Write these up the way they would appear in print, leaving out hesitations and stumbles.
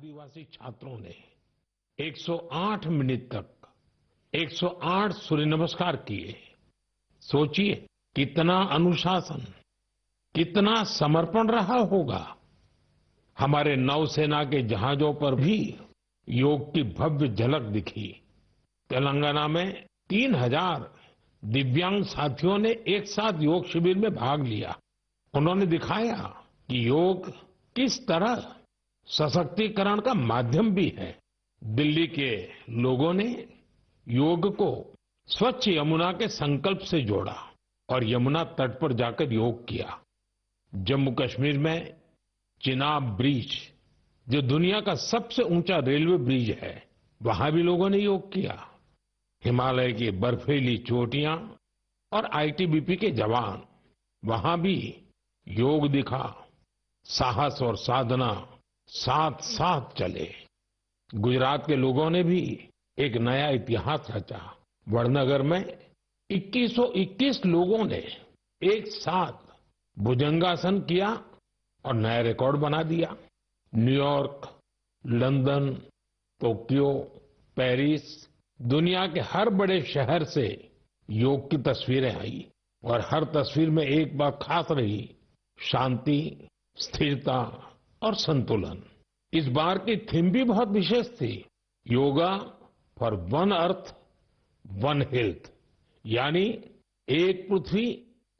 आदिवासी छात्रों ने 108 मिनट तक 108 सूर्य नमस्कार किए। सोचिए कितना अनुशासन, कितना समर्पण रहा होगा। हमारे नौसेना के जहाजों पर भी योग की भव्य झलक दिखी। तेलंगाना में 3000 दिव्यांग साथियों ने एक साथ योग शिविर में भाग लिया। उन्होंने दिखाया कि योग किस तरह सशक्तिकरण का माध्यम भी है। दिल्ली के लोगों ने योग को स्वच्छ यमुना के संकल्प से जोड़ा और यमुना तट पर जाकर योग किया। जम्मू कश्मीर में चिनाब ब्रिज, जो दुनिया का सबसे ऊंचा रेलवे ब्रिज है, वहां भी लोगों ने योग किया। हिमालय की बर्फीली चोटियां और आईटीबीपी के जवान, वहां भी योग दिखा। साहस और साधना साथ साथ चले। गुजरात के लोगों ने भी एक नया इतिहास रचा। वडनगर में 2121 लोगों ने एक साथ भुजंगासन किया और नया रिकॉर्ड बना दिया। न्यूयॉर्क, लंदन, टोक्यो, पेरिस, दुनिया के हर बड़े शहर से योग की तस्वीरें आई और हर तस्वीर में एक बात खास रही, शांति, स्थिरता और संतुलन। इस बार की थीम भी बहुत विशेष थी, yoga for one earth one health, यानी एक पृथ्वी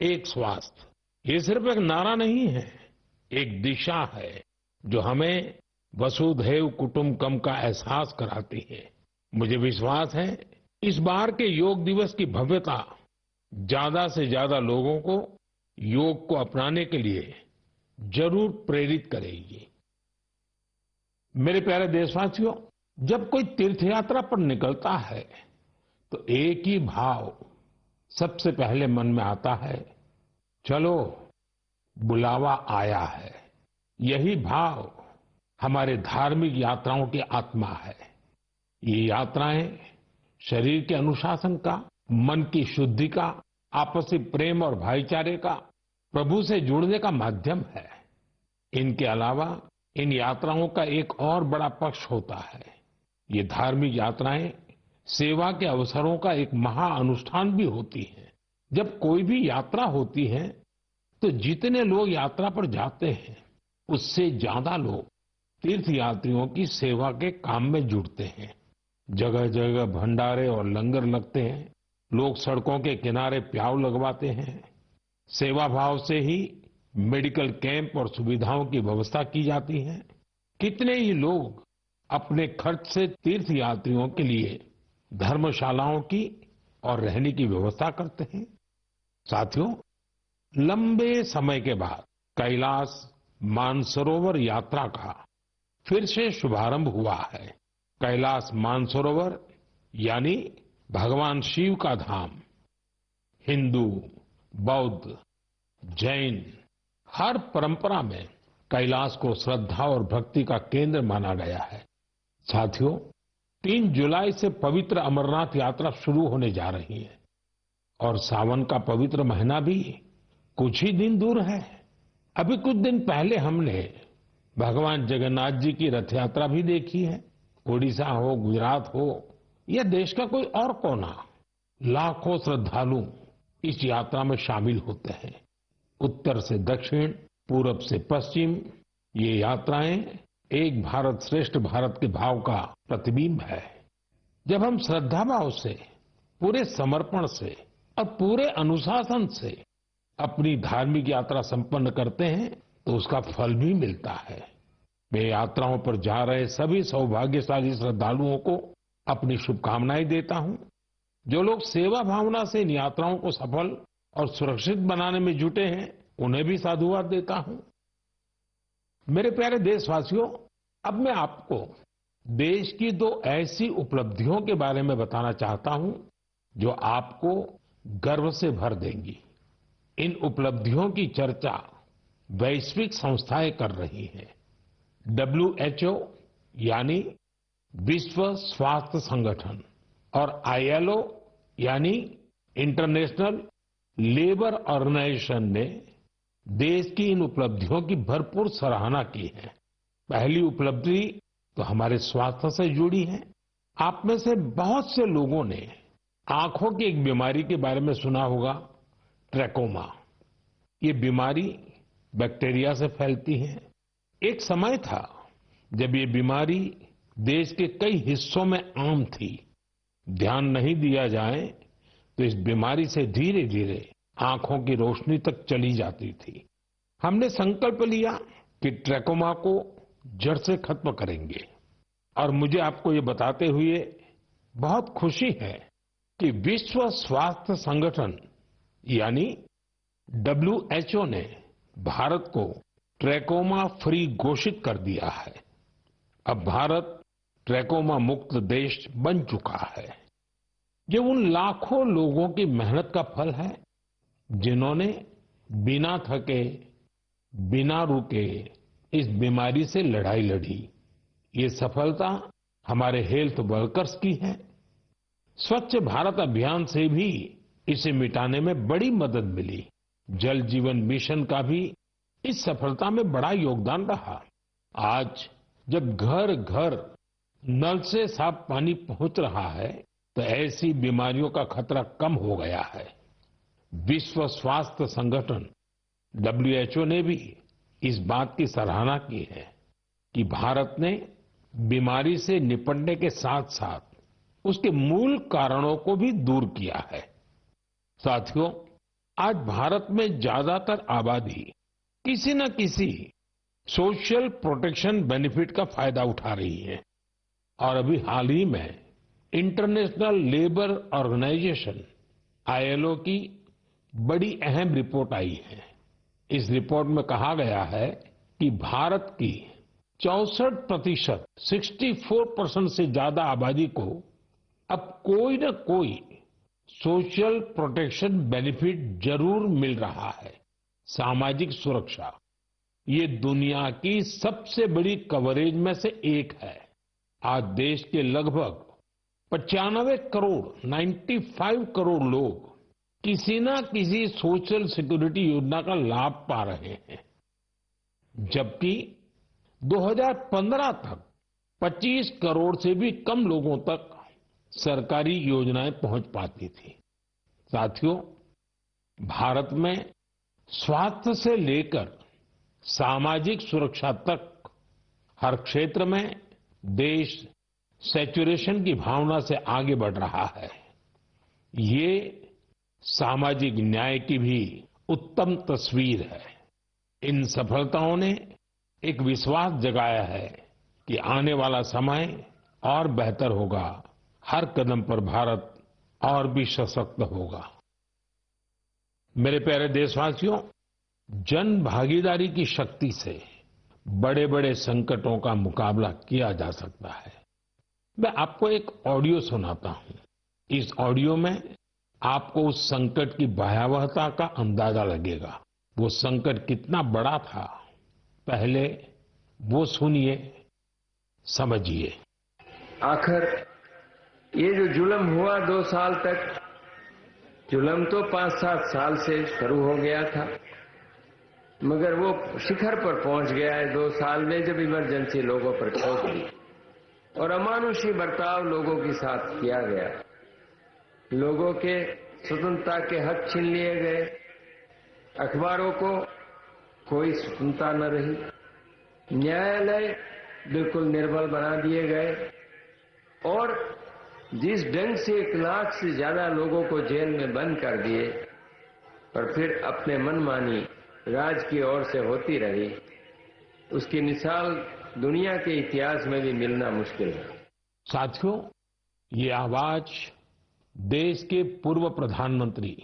एक स्वास्थ्य। ये सिर्फ एक नारा नहीं है, एक दिशा है जो हमें वसुधैव कुटुंबकम का एहसास कराती है। मुझे विश्वास है इस बार के योग दिवस की भव्यता ज्यादा से ज्यादा लोगों को योग को अपनाने के लिए जरूर प्रेरित करेगी। मेरे प्यारे देशवासियों, जब कोई तीर्थ यात्रा पर निकलता है तो एक ही भाव सबसे पहले मन में आता है, चलो बुलावा आया है। यही भाव हमारे धार्मिक यात्राओं की आत्मा है। ये यात्राएं शरीर के अनुशासन का, मन की शुद्धि का, आपसी प्रेम और भाईचारे का, प्रभु से जुड़ने का माध्यम है। इनके अलावा इन यात्राओं का एक और बड़ा पक्ष होता है। ये धार्मिक यात्राएं सेवा के अवसरों का एक महाअनुष्ठान भी होती हैं। जब कोई भी यात्रा होती है तो जितने लोग यात्रा पर जाते हैं, उससे ज्यादा लोग तीर्थ यात्रियों की सेवा के काम में जुड़ते हैं। जगह जगह भंडारे और लंगर लगते हैं। लोग सड़कों के किनारे प्याऊ लगवाते हैं। सेवा भाव से ही मेडिकल कैंप और सुविधाओं की व्यवस्था की जाती है। कितने ही लोग अपने खर्च से तीर्थ यात्रियों के लिए धर्मशालाओं की और रहने की व्यवस्था करते हैं। साथियों, लंबे समय के बाद कैलाश मानसरोवर यात्रा का फिर से शुभारंभ हुआ है। कैलाश मानसरोवर यानी भगवान शिव का धाम। हिंदू, बौद्ध, जैन हर परंपरा में कैलाश को श्रद्धा और भक्ति का केंद्र माना गया है। साथियों, 3 जुलाई से पवित्र अमरनाथ यात्रा शुरू होने जा रही है और सावन का पवित्र महीना भी कुछ ही दिन दूर है। अभी कुछ दिन पहले हमने भगवान जगन्नाथ जी की रथ यात्रा भी देखी है। ओडिशा हो, गुजरात हो या देश का कोई और कोना, लाखों श्रद्धालु इस यात्रा में शामिल होते हैं। उत्तर से दक्षिण, पूरब से पश्चिम, ये यात्राएं एक भारत श्रेष्ठ भारत के भाव का प्रतिबिंब है। जब हम श्रद्धा भाव से, पूरे समर्पण से और पूरे अनुशासन से अपनी धार्मिक यात्रा संपन्न करते हैं तो उसका फल भी मिलता है। मैं यात्राओं पर जा रहे सभी सौभाग्यशाली श्रद्धालुओं को अपनी शुभकामनाएं देता हूं। जो लोग सेवा भावना से इन यात्राओं को सफल और सुरक्षित बनाने में जुटे हैं, उन्हें भी साधुवाद देता हूं। मेरे प्यारे देशवासियों, अब मैं आपको देश की 2 ऐसी उपलब्धियों के बारे में बताना चाहता हूं जो आपको गर्व से भर देंगी। इन उपलब्धियों की चर्चा वैश्विक संस्थाएं कर रही हैं। WHO यानी विश्व स्वास्थ्य संगठन और ILO यानी इंटरनेशनल लेबर ऑर्गेनाइजेशन ने देश की इन उपलब्धियों की भरपूर सराहना की है। पहली उपलब्धि तो हमारे स्वास्थ्य से जुड़ी है। आप में से बहुत से लोगों ने आंखों की एक बीमारी के बारे में सुना होगा, ट्रैकोमा। ये बीमारी बैक्टीरिया से फैलती है। एक समय था जब ये बीमारी देश के कई हिस्सों में आम थी। ध्यान नहीं दिया जाए तो इस बीमारी से धीरे धीरे आंखों की रोशनी तक चली जाती थी। हमने संकल्प लिया कि ट्रैकोमा को जड़ से खत्म करेंगे। और मुझे आपको ये बताते हुए बहुत खुशी है कि विश्व स्वास्थ्य संगठन यानी WHO ने भारत को ट्रैकोमा फ्री घोषित कर दिया है। अब भारत ट्रैकोमा मुक्त देश बन चुका है। ये उन लाखों लोगों की मेहनत का फल है जिन्होंने बिना थके, बिना रुके इस बीमारी से लड़ाई लड़ी। ये सफलता हमारे हेल्थ वर्कर्स की है। स्वच्छ भारत अभियान से भी इसे मिटाने में बड़ी मदद मिली। जल जीवन मिशन का भी इस सफलता में बड़ा योगदान रहा। आज जब घर घर नल से साफ पानी पहुंच रहा है तो ऐसी बीमारियों का खतरा कम हो गया है। विश्व स्वास्थ्य संगठन WHO ने भी इस बात की सराहना की है कि भारत ने बीमारी से निपटने के साथ साथ उसके मूल कारणों को भी दूर किया है। साथियों, आज भारत में ज्यादातर आबादी किसी न किसी सोशल प्रोटेक्शन बेनिफिट का फायदा उठा रही है। और अभी हाल ही में इंटरनेशनल लेबर ऑर्गेनाइजेशन ILO की बड़ी अहम रिपोर्ट आई है। इस रिपोर्ट में कहा गया है कि भारत की 64%, 64% से ज्यादा आबादी को अब कोई न कोई सोशल प्रोटेक्शन बेनिफिट जरूर मिल रहा है। सामाजिक सुरक्षा ये दुनिया की सबसे बड़ी कवरेज में से एक है। आज देश के लगभग 95 करोड़, 95 करोड़ लोग किसी न किसी सोशल सिक्योरिटी योजना का लाभ पा रहे हैं, जबकि 2015 तक 25 करोड़ से भी कम लोगों तक सरकारी योजनाएं पहुंच पाती थी। साथियों, भारत में स्वास्थ्य से लेकर सामाजिक सुरक्षा तक हर क्षेत्र में देश सैचुरेशन की भावना से आगे बढ़ रहा है। ये सामाजिक न्याय की भी उत्तम तस्वीर है। इन सफलताओं ने एक विश्वास जगाया है कि आने वाला समय और बेहतर होगा। हर कदम पर भारत और भी सशक्त होगा। मेरे प्यारे देशवासियों, जन भागीदारी की शक्ति से बड़े बड़े संकटों का मुकाबला किया जा सकता है। मैं आपको एक ऑडियो सुनाता हूं। इस ऑडियो में आपको उस संकट की भयावहता का अंदाजा लगेगा। वो संकट कितना बड़ा था, पहले वो सुनिए, समझिए। आखिर ये जो जुल्म हुआ 2 साल तक, जुल्म तो 5-7 साल से शुरू हो गया था, मगर वो शिखर पर पहुंच गया है 2 साल में, जब इमरजेंसी लोगों पर ठोक दी और अमानुषी बर्ताव लोगों के साथ किया गया। लोगों के स्वतंत्रता के हक छीन लिए गए। अखबारों को कोई स्वतंत्रता न रही। न्यायालय बिल्कुल निर्बल बना दिए गए और जिस ढंग से 1 लाख से ज्यादा लोगों को जेल में बंद कर दिए और फिर अपने मनमानी राज की ओर से होती रही, उसकी मिसाल दुनिया के इतिहास में भी मिलना मुश्किल है। साथियों, ये आवाज देश के पूर्व प्रधानमंत्री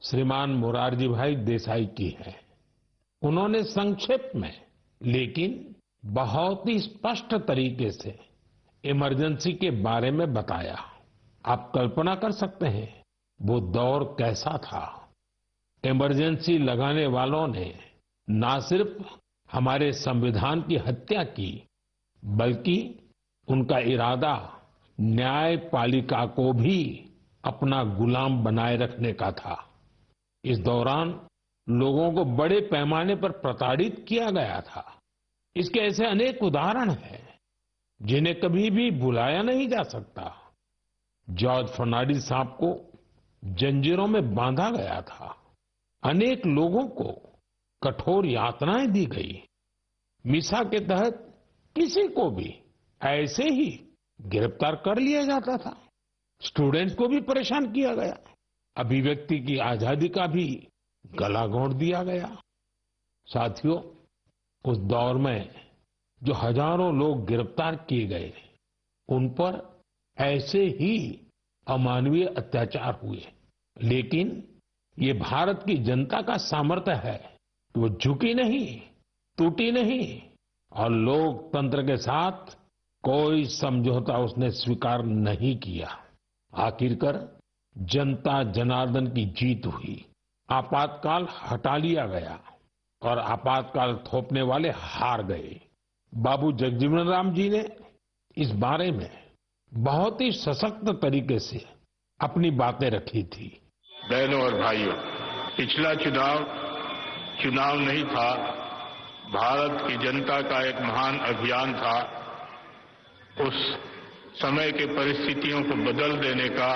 श्रीमान मोरारजी भाई देसाई की है। उन्होंने संक्षेप में लेकिन बहुत ही स्पष्ट तरीके से इमरजेंसी के बारे में बताया। आप कल्पना कर सकते हैं वो दौर कैसा था। इमरजेंसी लगाने वालों ने ना सिर्फ हमारे संविधान की हत्या की, बल्कि उनका इरादा न्यायपालिका को भी अपना गुलाम बनाए रखने का था। इस दौरान लोगों को बड़े पैमाने पर प्रताड़ित किया गया था। इसके ऐसे अनेक उदाहरण हैं। जिन्हें कभी भी भुलाया नहीं जा सकता। जॉर्ज फर्नांडिस साहब को जंजीरों में बांधा गया था। अनेक लोगों को कठोर यातनाएं दी गई। मिसा के तहत किसी को भी ऐसे ही गिरफ्तार कर लिया जाता था। स्टूडेंट्स को भी परेशान किया गया। अभिव्यक्ति की आजादी का भी गला घोंट दिया गया। साथियों, उस दौर में जो हजारों लोग गिरफ्तार किए गए, उन पर ऐसे ही अमानवीय अत्याचार हुए। लेकिन ये भारत की जनता का सामर्थ्य है कि वो झुकी नहीं, टूटी नहीं और लोकतंत्र के साथ कोई समझौता उसने स्वीकार नहीं किया। आखिरकार जनता जनार्दन की जीत हुई। आपातकाल हटा लिया गया और आपातकाल थोपने वाले हार गए। बाबू जगजीवन राम जी ने इस बारे में बहुत ही सशक्त तरीके से अपनी बातें रखी थी। बहनों और भाइयों, पिछला चुनाव नहीं था, भारत की जनता का एक महान अभियान था। उस समय के परिस्थितियों को बदल देने का,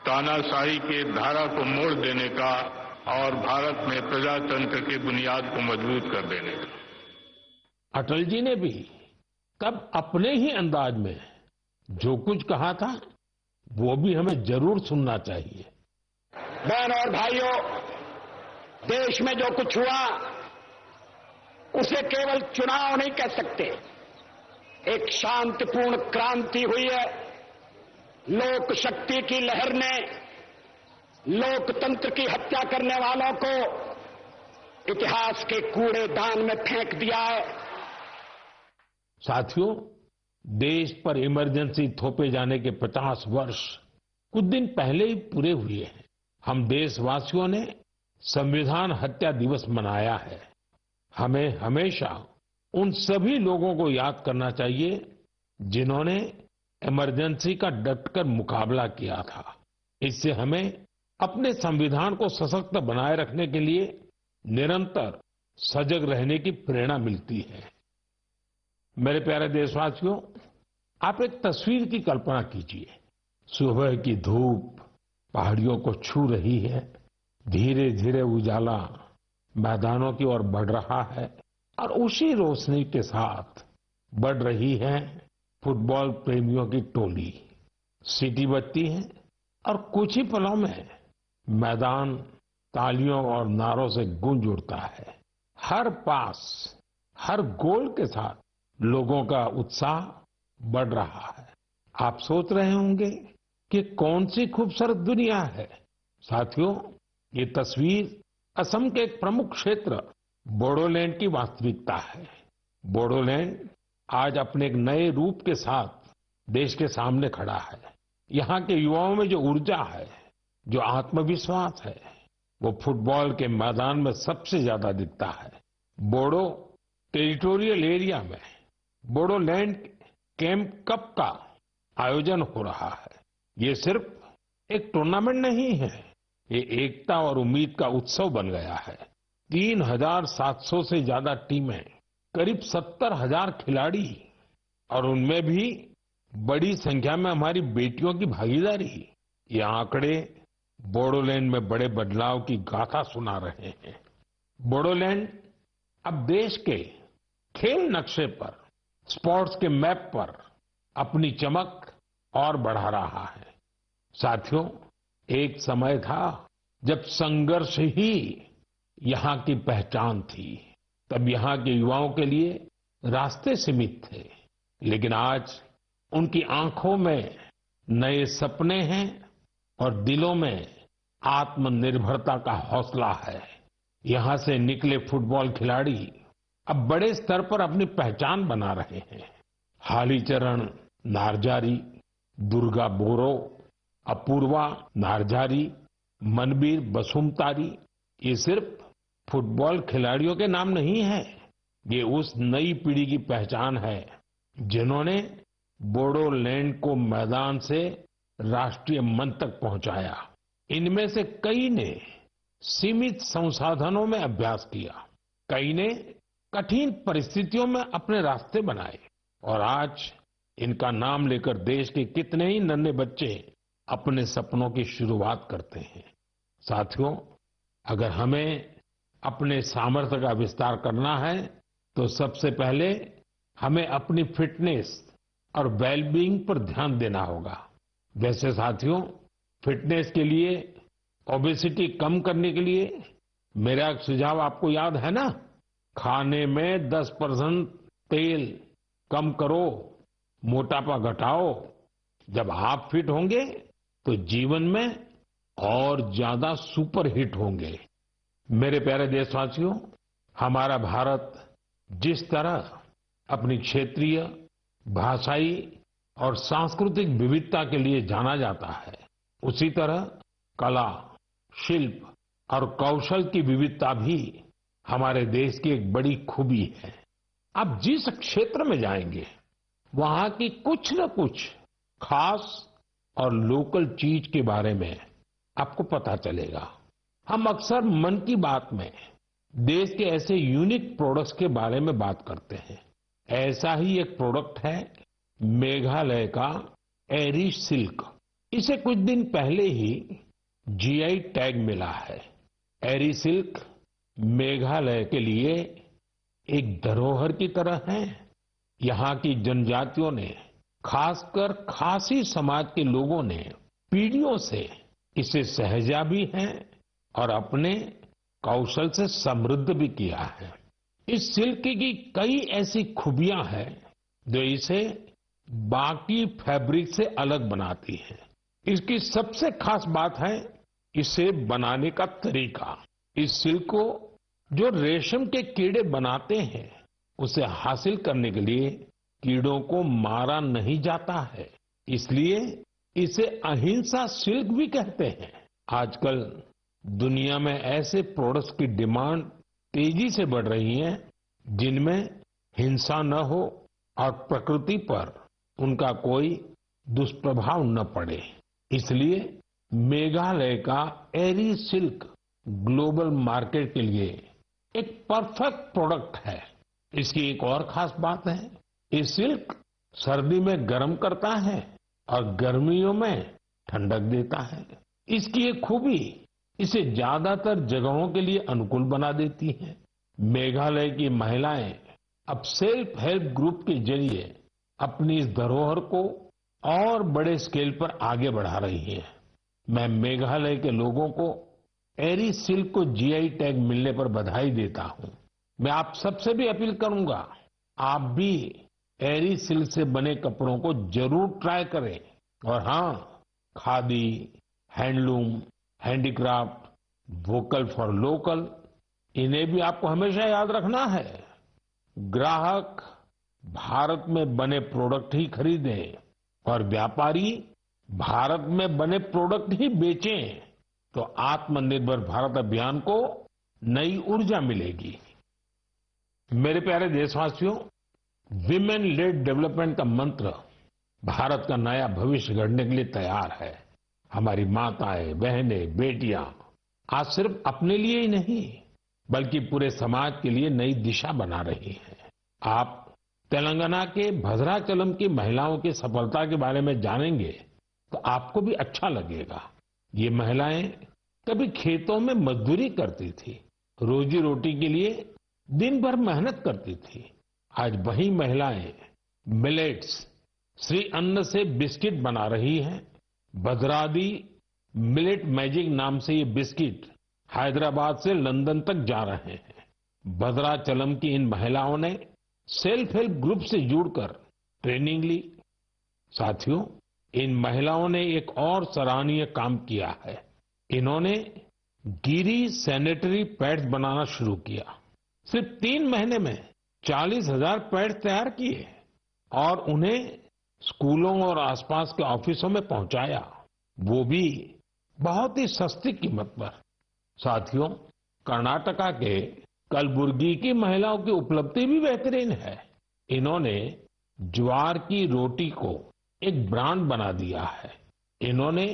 तानाशाही के धारा को मोड़ देने का और भारत में प्रजातंत्र की बुनियाद को मजबूत कर देने का। अटल जी ने भी तब अपने ही अंदाज में जो कुछ कहा था, वो भी हमें जरूर सुनना चाहिए। बहनों और भाइयों, देश में जो कुछ हुआ उसे केवल चुनाव नहीं कह सकते। एक शांतिपूर्ण क्रांति हुई है। लोक शक्ति की लहर ने लोकतंत्र की हत्या करने वालों को इतिहास के कूड़ेदान में फेंक दिया है। साथियों, देश पर इमरजेंसी थोपे जाने के 50 वर्ष कुछ दिन पहले ही पूरे हुए हैं। हम देशवासियों ने संविधान हत्या दिवस मनाया है। हमें हमेशा उन सभी लोगों को याद करना चाहिए जिन्होंने इमरजेंसी का डटकर मुकाबला किया था। इससे हमें अपने संविधान को सशक्त बनाए रखने के लिए निरंतर सजग रहने की प्रेरणा मिलती है। मेरे प्यारे देशवासियों, आप एक तस्वीर की कल्पना कीजिए। सुबह की धूप पहाड़ियों को छू रही है। धीरे धीरे उजाला मैदानों की ओर बढ़ रहा है और उसी रोशनी के साथ बढ़ रही है फुटबॉल प्रेमियों की टोली। सीटी बजती है और कुछ ही पलों में मैदान तालियों और नारों से गूंज उठता है। हर पास, हर गोल के साथ लोगों का उत्साह बढ़ रहा है। आप सोच रहे होंगे कि कौन सी खूबसूरत दुनिया है। साथियों, ये तस्वीर असम के एक प्रमुख क्षेत्र बोडोलैंड की वास्तविकता है। बोडोलैंड आज अपने एक नए रूप के साथ देश के सामने खड़ा है। यहाँ के युवाओं में जो ऊर्जा है, जो आत्मविश्वास है, वो फुटबॉल के मैदान में सबसे ज्यादा दिखता है। बोडो टेरिटोरियल एरिया में बोडोलैंड कैंप कप का आयोजन हो रहा है। ये सिर्फ एक टूर्नामेंट नहीं है, ये एकता और उम्मीद का उत्सव बन गया है। 3,700 से ज्यादा टीमें, करीब 70,000 खिलाड़ी और उनमें भी बड़ी संख्या में हमारी बेटियों की भागीदारी। ये आंकड़े बोडोलैंड में बड़े बदलाव की गाथा सुना रहे हैं। बोडोलैंड अब देश के खेल नक्शे पर, स्पोर्ट्स के मैप पर अपनी चमक और बढ़ा रहा है। साथियों, एक समय था जब संघर्ष ही यहाँ की पहचान थी। तब यहाँ के युवाओं के लिए रास्ते सीमित थे, लेकिन आज उनकी आंखों में नए सपने हैं और दिलों में आत्मनिर्भरता का हौसला है। यहाँ से निकले फुटबॉल खिलाड़ी अब बड़े स्तर पर अपनी पहचान बना रहे हैं। हालीचरण नारजारी, दुर्गा बोरो, अपूर्वा नारजारी, मनबीर बसुमतारी, ये सिर्फ फुटबॉल खिलाड़ियों के नाम नहीं है। ये उस नई पीढ़ी की पहचान है जिन्होंने बोडोलैंड को मैदान से राष्ट्रीय मंच तक पहुंचाया। इनमें से कई ने सीमित संसाधनों में अभ्यास किया, कई ने कठिन परिस्थितियों में अपने रास्ते बनाए और आज इनका नाम लेकर देश के कितने ही नन्हे बच्चे अपने सपनों की शुरुआत करते हैं। साथियों, अगर हमें अपने सामर्थ्य का विस्तार करना है तो सबसे पहले हमें अपनी फिटनेस और वेलबीइंग पर ध्यान देना होगा। वैसे साथियों, फिटनेस के लिए, ओबेसिटी कम करने के लिए मेरा एक सुझाव आपको याद है ना? खाने में 10% तेल कम करो, मोटापा घटाओ। जब आप फिट होंगे तो जीवन में और ज्यादा सुपर हिट होंगे। मेरे प्यारे देशवासियों, हमारा भारत जिस तरह अपनी क्षेत्रीय, भाषाई और सांस्कृतिक विविधता के लिए जाना जाता है, उसी तरह कला, शिल्प और कौशल की विविधता भी हमारे देश की एक बड़ी खूबी है। आप जिस क्षेत्र में जाएंगे, वहां की कुछ न कुछ खास और लोकल चीज के बारे में आपको पता चलेगा। हम अक्सर मन की बात में देश के ऐसे यूनिक प्रोडक्ट्स के बारे में बात करते हैं। ऐसा ही एक प्रोडक्ट है मेघालय का एरी सिल्क। इसे कुछ दिन पहले ही जीआई टैग मिला है। एरी सिल्क मेघालय के लिए एक धरोहर की तरह है। यहाँ की जनजातियों ने, खासकर खासी समाज के लोगों ने पीढ़ियों से इसे सहेजा भी है और अपने कौशल से समृद्ध भी किया है। इस सिल्क की कई ऐसी खूबियां हैं जो इसे बाकी फैब्रिक से अलग बनाती है। इसकी सबसे खास बात है इसे बनाने का तरीका। इस सिल्क को जो रेशम के कीड़े बनाते हैं, उसे हासिल करने के लिए कीड़ों को मारा नहीं जाता है, इसलिए इसे अहिंसा सिल्क भी कहते हैं। आजकल दुनिया में ऐसे प्रोडक्ट्स की डिमांड तेजी से बढ़ रही है जिनमें हिंसा न हो और प्रकृति पर उनका कोई दुष्प्रभाव न पड़े। इसलिए मेघालय का एरी सिल्क ग्लोबल मार्केट के लिए एक परफेक्ट प्रोडक्ट है। इसकी एक और खास बात है, ये सिल्क सर्दी में गर्म करता है और गर्मियों में ठंडक देता है। इसकी एक खूबी इसे ज्यादातर जगहों के लिए अनुकूल बना देती है। मेघालय की महिलाएं अब सेल्फ हेल्प ग्रुप के जरिए अपनी इस धरोहर को और बड़े स्केल पर आगे बढ़ा रही है। मैं मेघालय के लोगों को एरी सिल्क को जीआई टैग मिलने पर बधाई देता हूं। मैं आप सबसे भी अपील करूंगा, आप भी एरी सिल्क से बने कपड़ों को जरूर ट्राई करें। और हाँ, khadi, handloom, handicraft, vocal for local, इन्हें भी आपको हमेशा याद रखना है। ग्राहक भारत में बने प्रोडक्ट ही खरीदें और व्यापारी भारत में बने प्रोडक्ट ही बेचें, तो आत्मनिर्भर भारत अभियान को नई ऊर्जा मिलेगी। मेरे प्यारे देशवासियों, विमेन लेड डेवलपमेंट का मंत्र भारत का नया भविष्य गढ़ने के लिए तैयार है। हमारी माताएं, बहनें, बेटियां आज सिर्फ अपने लिए ही नहीं बल्कि पूरे समाज के लिए नई दिशा बना रही हैं। आप तेलंगाना के भद्राचलम की महिलाओं की सफलता के बारे में जानेंगे तो आपको भी अच्छा लगेगा। ये महिलाएं कभी खेतों में मजदूरी करती थी, रोजी रोटी के लिए दिन भर मेहनत करती थी। आज वही महिलाएं मिलेट्स, श्री अन्न से बिस्किट बना रही हैं। भद्रादी मिलेट मैजिक नाम से ये बिस्किट हैदराबाद से लंदन तक जा रहे हैं। भद्राचलम की इन महिलाओं ने सेल्फ हेल्प ग्रुप से जुड़कर ट्रेनिंग ली। साथियों, इन महिलाओं ने एक और सराहनीय काम किया है। इन्होंने गिरी सैनिटरी पैड्स बनाना शुरू किया। सिर्फ 3 महीने में 40,000 पैड्स तैयार किए और उन्हें स्कूलों और आसपास के ऑफिसों में पहुंचाया, वो भी बहुत ही सस्ती कीमत पर। साथियों, कर्नाटका के कलबुर्गी की महिलाओं की उपलब्धि भी बेहतरीन है। इन्होंने ज्वार की रोटी को एक ब्रांड बना दिया है। इन्होंने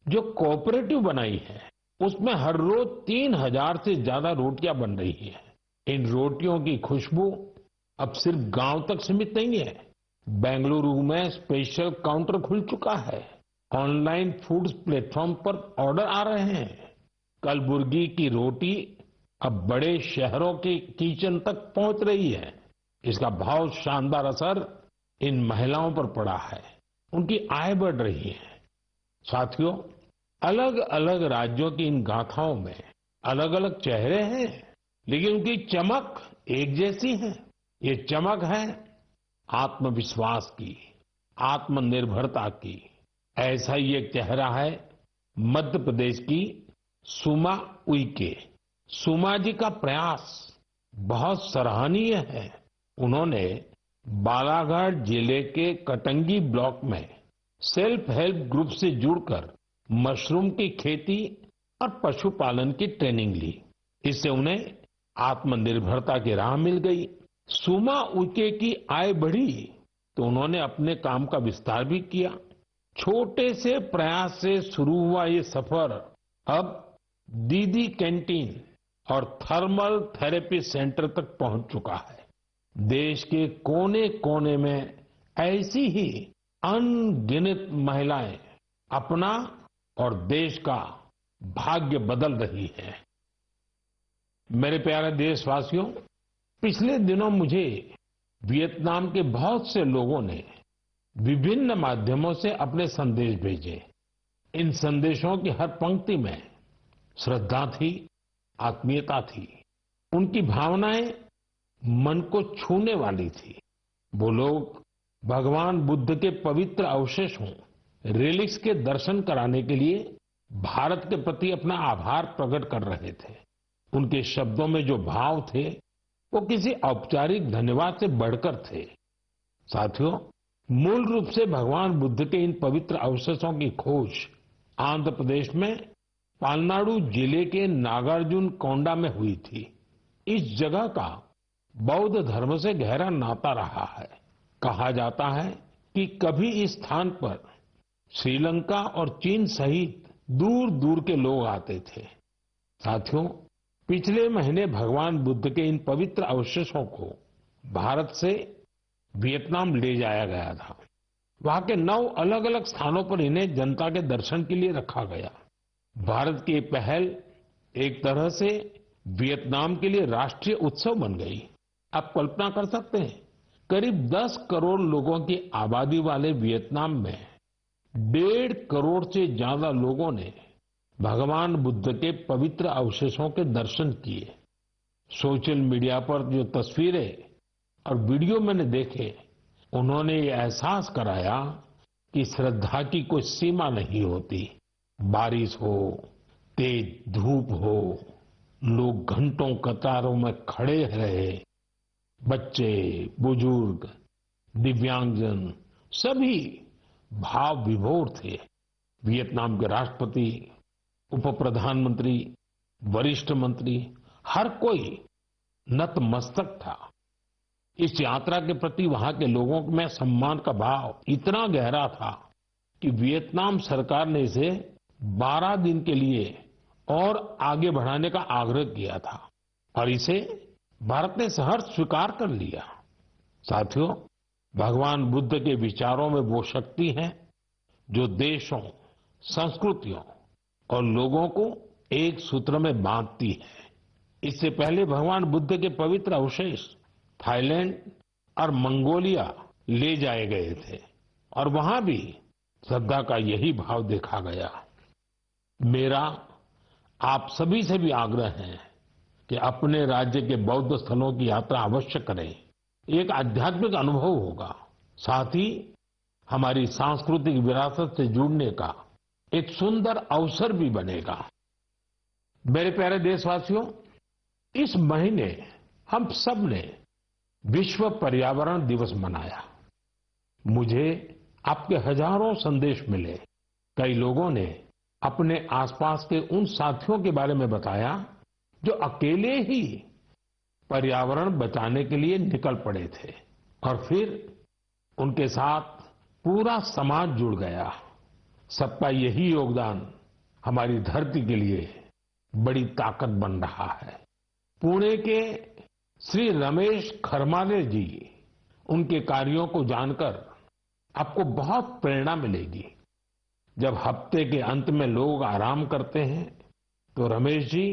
जो कोऑपरेटिव बनाई है, उसमें हर रोज 3,000 से ज्यादा रोटियां बन रही है। इन रोटियों की खुशबू अब सिर्फ गांव तक सीमित नहीं है, बेंगलुरु में स्पेशल काउंटर खुल चुका है। ऑनलाइन फूड प्लेटफॉर्म पर ऑर्डर आ रहे हैं। कलबुर्गी की रोटी अब बड़े शहरों के किचन तक पहुंच रही है। इसका बहुत शानदार असर इन महिलाओं पर पड़ा है। उनकी आय बढ़ रही है। साथियों, अलग अलग राज्यों की इन गाथाओं में अलग अलग चेहरे हैं, लेकिन उनकी चमक एक जैसी है। ये चमक है आत्मविश्वास की, आत्मनिर्भरता की। ऐसा ही एक चेहरा है मध्य प्रदेश की सुमा उइके। सुमा जी का प्रयास बहुत सराहनीय है। उन्होंने बालाघाट जिले के कटंगी ब्लॉक में सेल्फ हेल्प ग्रुप से जुड़कर मशरूम की खेती और पशुपालन की ट्रेनिंग ली। इससे उन्हें आत्मनिर्भरता की राह मिल गई। सुमा उइके की आय बढ़ी तो उन्होंने अपने काम का विस्तार भी किया। छोटे से प्रयास से शुरू हुआ ये सफर अब दीदी कैंटीन और थर्मल थेरेपी सेंटर तक पहुंच चुका है। देश के कोने कोने में ऐसी ही अनगिनत महिलाएं अपना और देश का भाग्य बदल रही हैं। मेरे प्यारे देशवासियों, पिछले दिनों मुझे वियतनाम के बहुत से लोगों ने विभिन्न माध्यमों से अपने संदेश भेजे। इन संदेशों की हर पंक्ति में श्रद्धा थी, आत्मीयता थी। उनकी भावनाएं मन को छूने वाली थी। वो लोग भगवान बुद्ध के पवित्र अवशेषों, रिलिक्स के दर्शन कराने के लिए भारत के प्रति अपना आभार प्रकट कर रहे थे। उनके शब्दों में जो भाव थे वो किसी औपचारिक धन्यवाद से बढ़कर थे। साथियों, मूल रूप से भगवान बुद्ध के इन पवित्र अवशेषों की खोज आंध्र प्रदेश में पालनाडु जिले के नागार्जुन कोंडा में हुई थी। इस जगह का बौद्ध धर्म से गहरा नाता रहा है। कहा जाता है कि कभी इस स्थान पर श्रीलंका और चीन सहित दूर दूर के लोग आते थे। साथियों, पिछले महीने भगवान बुद्ध के इन पवित्र अवशेषों को भारत से वियतनाम ले जाया गया था। वहां के 9 अलग अलग स्थानों पर इन्हें जनता के दर्शन के लिए रखा गया। भारत की पहल एक तरह से वियतनाम के लिए राष्ट्रीय उत्सव बन गई। आप कल्पना कर सकते हैं, करीब 10 करोड़ लोगों की आबादी वाले वियतनाम में 1.5 करोड़ से ज्यादा लोगों ने भगवान बुद्ध के पवित्र अवशेषों के दर्शन किए। सोशल मीडिया पर जो तस्वीरें और वीडियो मैंने देखे, उन्होंने ये एहसास कराया कि श्रद्धा की कोई सीमा नहीं होती। बारिश हो, तेज धूप हो, लोग घंटों कतारों में खड़े रहे। बच्चे, बुजुर्ग, दिव्यांगजन सभी भाव विभोर थे। वियतनाम के राष्ट्रपति, उप प्रधानमंत्री, वरिष्ठ मंत्री, हर कोई नतमस्तक था। इस यात्रा के प्रति वहां के लोगों में सम्मान का भाव इतना गहरा था कि वियतनाम सरकार ने इसे 12 दिन के लिए और आगे बढ़ाने का आग्रह किया था और इसे भारत ने सहर्ष स्वीकार कर लिया। साथियों, भगवान बुद्ध के विचारों में वो शक्ति है जो देशों, संस्कृतियों और लोगों को एक सूत्र में बांधती है। इससे पहले भगवान बुद्ध के पवित्र अवशेष थाईलैंड और मंगोलिया ले जाए गए थे और वहां भी श्रद्धा का यही भाव देखा गया। मेरा आप सभी से भी आग्रह है कि अपने राज्य के बौद्ध स्थलों की यात्रा अवश्य करें। एक आध्यात्मिक अनुभव होगा, साथ ही हमारी सांस्कृतिक विरासत से जुड़ने का एक सुंदर अवसर भी बनेगा। मेरे प्यारे देशवासियों, इस महीने हम सब ने विश्व पर्यावरण दिवस मनाया। मुझे आपके हजारों संदेश मिले। कई लोगों ने अपने आसपास के उन साथियों के बारे में बताया जो अकेले ही पर्यावरण बचाने के लिए निकल पड़े थे और फिर उनके साथ पूरा समाज जुड़ गया। सबका यही योगदान हमारी धरती के लिए बड़ी ताकत बन रहा है। पुणे के श्री रमेश खरमाले जी, उनके कार्यों को जानकर आपको बहुत प्रेरणा मिलेगी। जब हफ्ते के अंत में लोग आराम करते हैं तो रमेश जी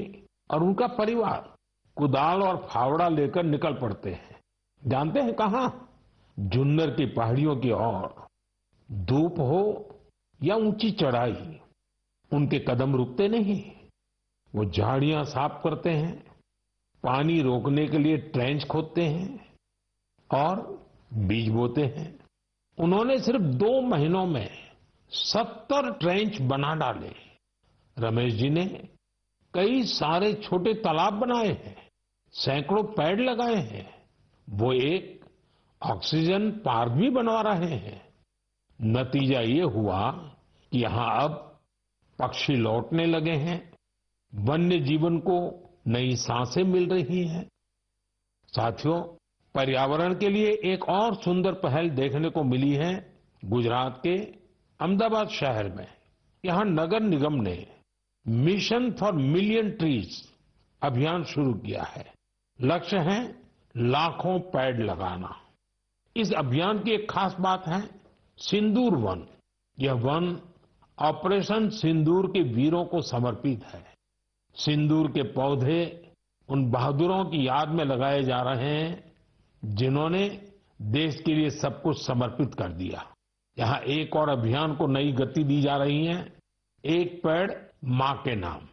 और उनका परिवार कुदाल और फावड़ा लेकर निकल पड़ते हैं। जानते हैं कहां? जुन्नर की पहाड़ियों की ओर। धूप हो या ऊंची चढ़ाई, उनके कदम रुकते नहीं। वो झाड़ियां साफ करते हैं, पानी रोकने के लिए ट्रेंच खोदते हैं और बीज बोते हैं। उन्होंने सिर्फ 2 महीनों में 70 ट्रेंच बना डाले। रमेश जी ने कई सारे छोटे तालाब बनाए हैं, सैकड़ों पेड़ लगाए हैं। वो एक ऑक्सीजन पार्क भी बनवा रहे हैं। नतीजा ये हुआ कि यहां अब पक्षी लौटने लगे हैं, वन्य जीवन को नई सांसें मिल रही हैं। साथियों, पर्यावरण के लिए एक और सुंदर पहल देखने को मिली है गुजरात के अहमदाबाद शहर में। यहां नगर निगम ने मिशन फॉर मिलियन ट्रीज अभियान शुरू किया है। लक्ष्य है लाखों पेड़ लगाना। इस अभियान की एक खास बात है सिंदूर वन। यह वन ऑपरेशन सिंदूर के वीरों को समर्पित है। सिंदूर के पौधे उन बहादुरों की याद में लगाए जा रहे हैं जिन्होंने देश के लिए सब कुछ समर्पित कर दिया। यहां एक और अभियान को नई गति दी जा रही है, एक पेड़ मां के नाम।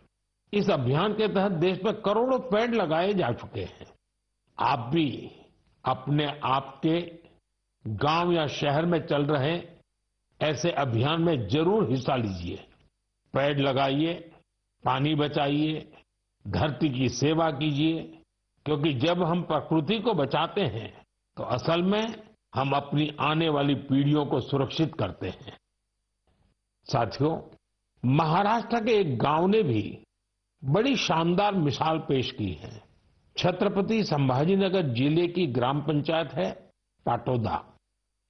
इस अभियान के तहत देश में करोड़ों पेड़ लगाए जा चुके हैं। आप भी अपने आपके गांव या शहर में चल रहे ऐसे अभियान में जरूर हिस्सा लीजिए। पेड़ लगाइए, पानी बचाइए, धरती की सेवा कीजिए, क्योंकि जब हम प्रकृति को बचाते हैं तो असल में हम अपनी आने वाली पीढ़ियों को सुरक्षित करते हैं। साथियों, महाराष्ट्र के एक गांव ने भी बड़ी शानदार मिसाल पेश की है। छत्रपति संभाजीनगर जिले की ग्राम पंचायत है पाटोदा।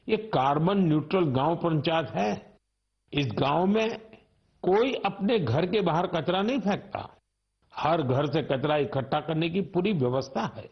ये कार्बन न्यूट्रल गांव पंचायत है। इस गांव में कोई अपने घर के बाहर कचरा नहीं फेंकता। हर घर से कचरा इकट्ठा करने की पूरी व्यवस्था है।